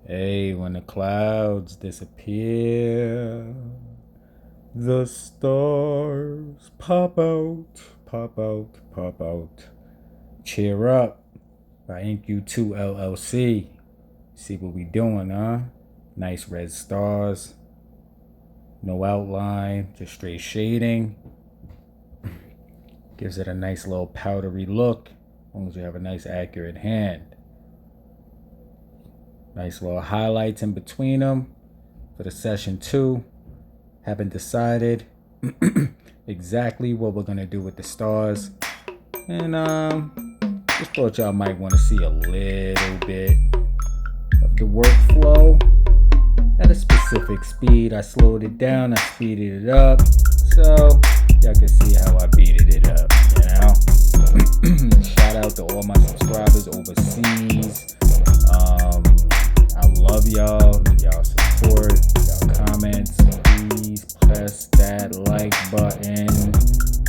Hey, when the clouds disappear, the stars pop out, pop out, pop out. Cheer Up by InkU2 LLC. See what we doing, huh? Nice red stars, no outline, just straight shading. Gives it a nice little powdery look, as long as you have a nice accurate hand. Nice little highlights in between them for the session 2. Haven't decided exactly what we're gonna do with the stars, and just thought y'all might want to see a little bit of the workflow at a specific speed. I slowed it down, I speeded it up, so y'all can see how I beated it up. Shout out to all my subscribers overseas. I love y'all support, y'all comments. Please press that like button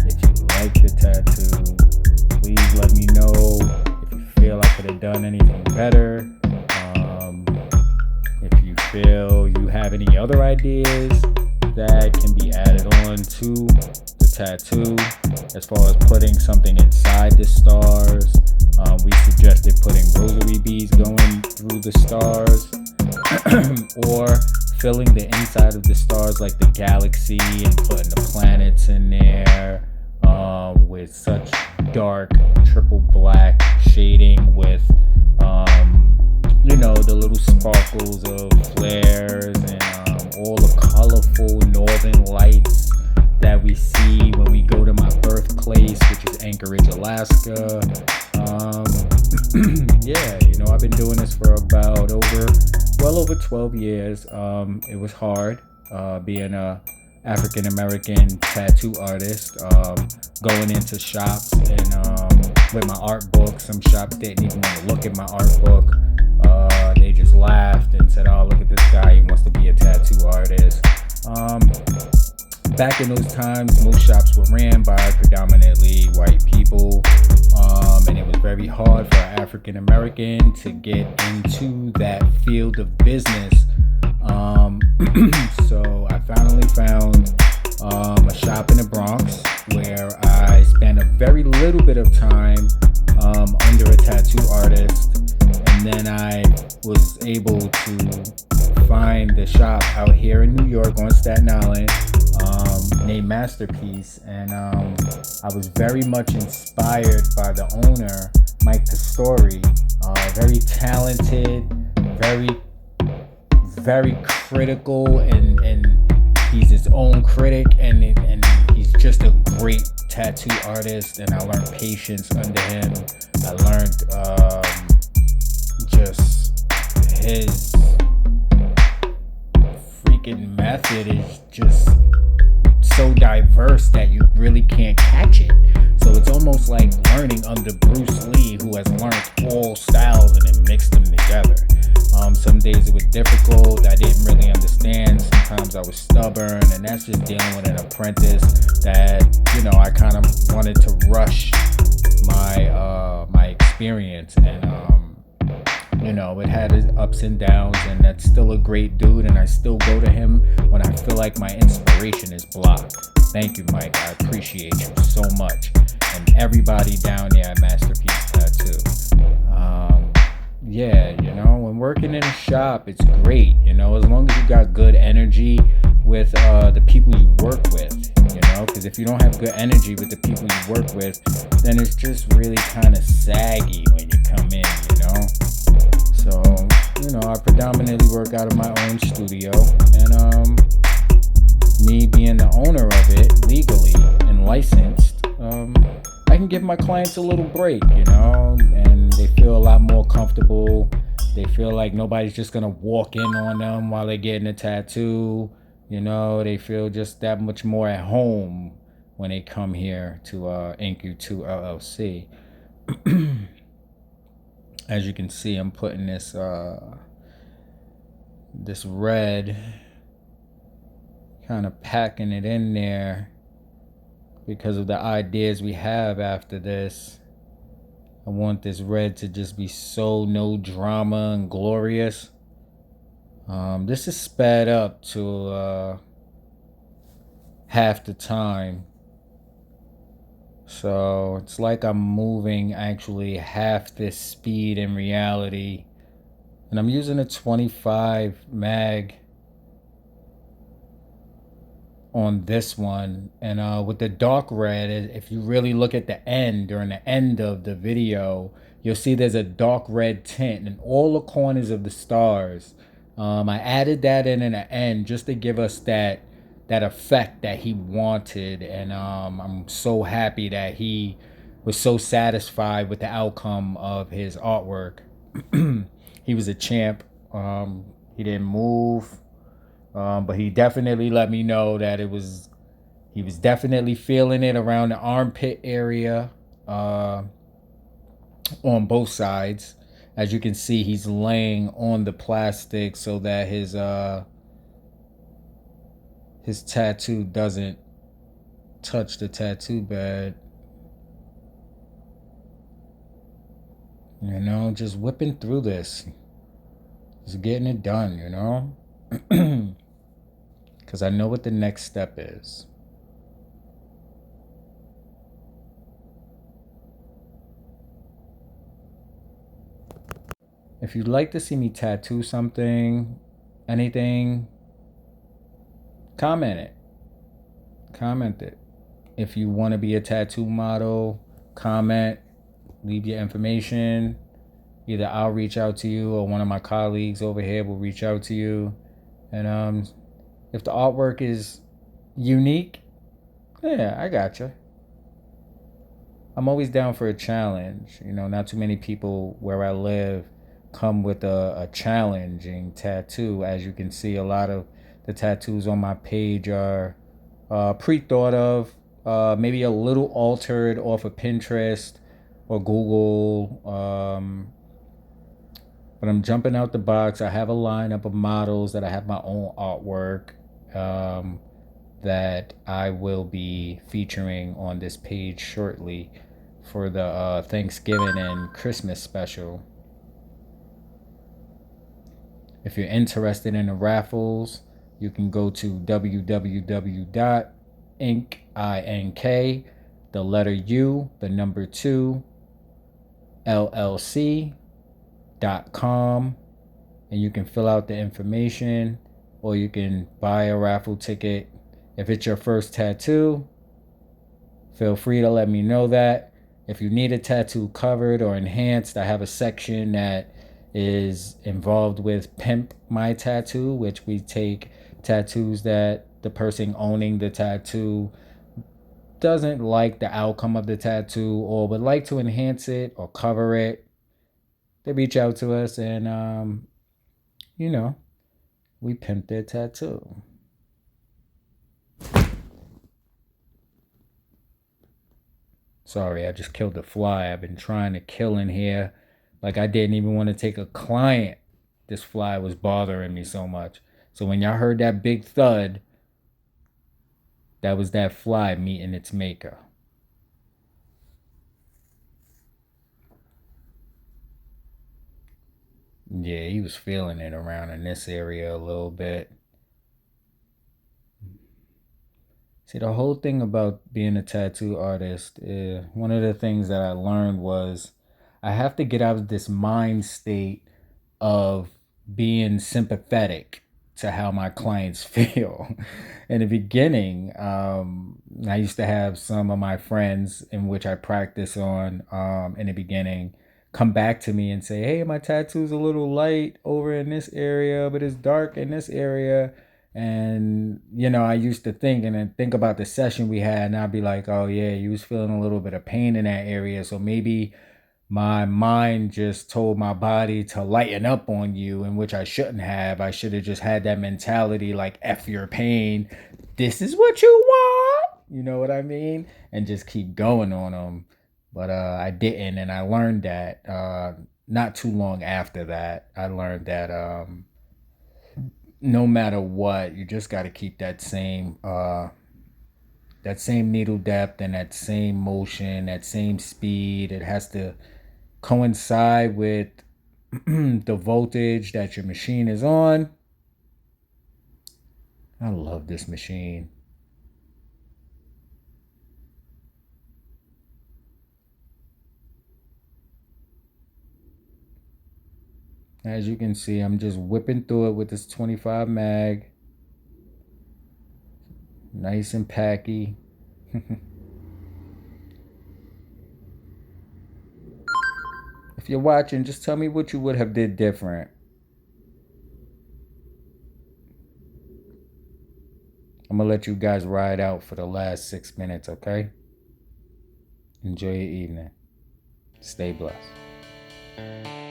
if you like the tattoo. Please let me know if you feel I could have done anything better. If you feel you have any other ideas that can be added on to the tattoo, as far as putting something inside the stars. We suggested putting rosary beads going through the stars, or filling the inside of the stars like the galaxy and putting the planets in there, with such dark triple black shading with the little sparkles of flares and all the colorful northern lights that we see when we go to my birthplace, which is Anchorage, Alaska. Yeah, I've been doing this for about well over 12 years. It was hard being a African American tattoo artist, going into shops and with my art book. Some shops didn't even want to look at my art book. They just laughed and said, "Oh, look at this guy, he wants to be a tattoo artist." Back in those times, most shops were ran by predominantly white people, and it was very hard for an African American to get into that field of business. So I finally found a shop in the Bronx where I spent a very little bit of time under a tattoo artist, and then I was able to find the shop out here in New York on Staten Island, named Masterpiece, and I was very much inspired by the owner, Mike Pistori. Very talented, very critical, and he's his own critic, and he's just a great tattoo artist, and I learned patience under him. I learned just his freaking method is just so diverse that you really can't catch it. So it's almost like learning under Bruce Lee, who has learned all styles and then mixed them together. Some days it was difficult. I didn't really understand. Sometimes I was stubborn, and that's just dealing with an apprentice that, I kind of wanted to rush my experience, and it had its ups and downs, and that's still a great dude, and I still go to him when I feel like my inspiration is blocked. Thank you, Mike. I appreciate you so much, and everybody down there at Masterpiece Tattoo. Yeah, when working in a shop, it's great, as long as you got good energy with the people you work with, because if you don't have good energy with the people you work with, then it's just really kind of saggy when you come in. So, I predominantly work out of my own studio, and me being the owner of it legally and licensed, I can give my clients a little break, and they feel a lot more comfortable. They feel like nobody's just gonna walk in on them while they're getting a tattoo. They feel just that much more at home when they come here to InkU2 LLC. As you can see, I'm putting this red, kind of packing it in there because of the ideas we have after this. I want this red to just be so no drama and glorious. This is sped up to half the time. So it's like I'm moving actually half this speed in reality. And I'm using a 25 mag on this one. And with the dark red, if you really look at the end, during the end of the video, you'll see there's a dark red tint in all the corners of the stars. I added that in the end just to give us that effect that he wanted. And I'm so happy that he was so satisfied with the outcome of his artwork. He was a champ. He didn't move. But he definitely let me know that he was definitely feeling it around the armpit area, on both sides. As you can see, he's laying on the plastic so that his tattoo doesn't touch the tattoo bed. You know, just whipping through this, just getting it done. You know, because I know what the next step is. If you'd like to see me tattoo something, anything, comment it. Comment it. If you want to be a tattoo model, comment, leave your information. Either I'll reach out to you or one of my colleagues over here will reach out to you. And if the artwork is unique, yeah, I got you. I'm always down for a challenge. You know, not too many people where I live come with a challenging tattoo. As you can see, a lot of the tattoos on my page are pre-thought of, maybe a little altered off of Pinterest or Google. But I'm jumping out the box. I have a lineup of models that I have my own artwork, that I will be featuring on this page shortly for the Thanksgiving and Christmas special. If you're interested in the raffles, you can go to www.ink, the letter U, the number 2, LLC.com, and you can fill out the information, or you can buy a raffle ticket. If it's your first tattoo, feel free to let me know that. If you need a tattoo covered or enhanced, I have a section that is involved with Pimp My Tattoo, which we take tattoos that the person owning the tattoo doesn't like the outcome of the tattoo or would like to enhance it or cover it. They reach out to us and, you know, we pimp their tattoo. Sorry, I just killed a fly. I've been trying to kill in here. Like I didn't even want to take a client. This fly was bothering me so much. So when y'all heard that big thud, that was that fly meeting its maker. Yeah, he was feeling it around in this area a little bit. See, the whole thing about being a tattoo artist, one of the things that I learned was I have to get out of this mind state of being sympathetic to how my clients feel. In the beginning, I used to have some of my friends in which I practice on, in the beginning, come back to me and say, "Hey, my tattoo's a little light over in this area, but it's dark in this area." And you know, I used to think and then think about the session we had, and I'd be like, "Oh yeah, you was feeling a little bit of pain in that area, so maybe my mind just told my body to lighten up on you," in which I shouldn't have. I should have just had that mentality like, F your pain. This is what you want. You know what I mean? And just keep going on them. But I didn't. And I learned that not too long after that. I learned that no matter what, you just got to keep that same needle depth and that same motion, that same speed. It has to coincide with the voltage that your machine is on. I love this machine. As you can see, I'm just whipping through it with this 25 mag. Nice and packy. If you're watching, just tell me what you would have did different. I'm gonna let you guys ride out for the last 6 minutes, okay? Enjoy your evening. Stay blessed.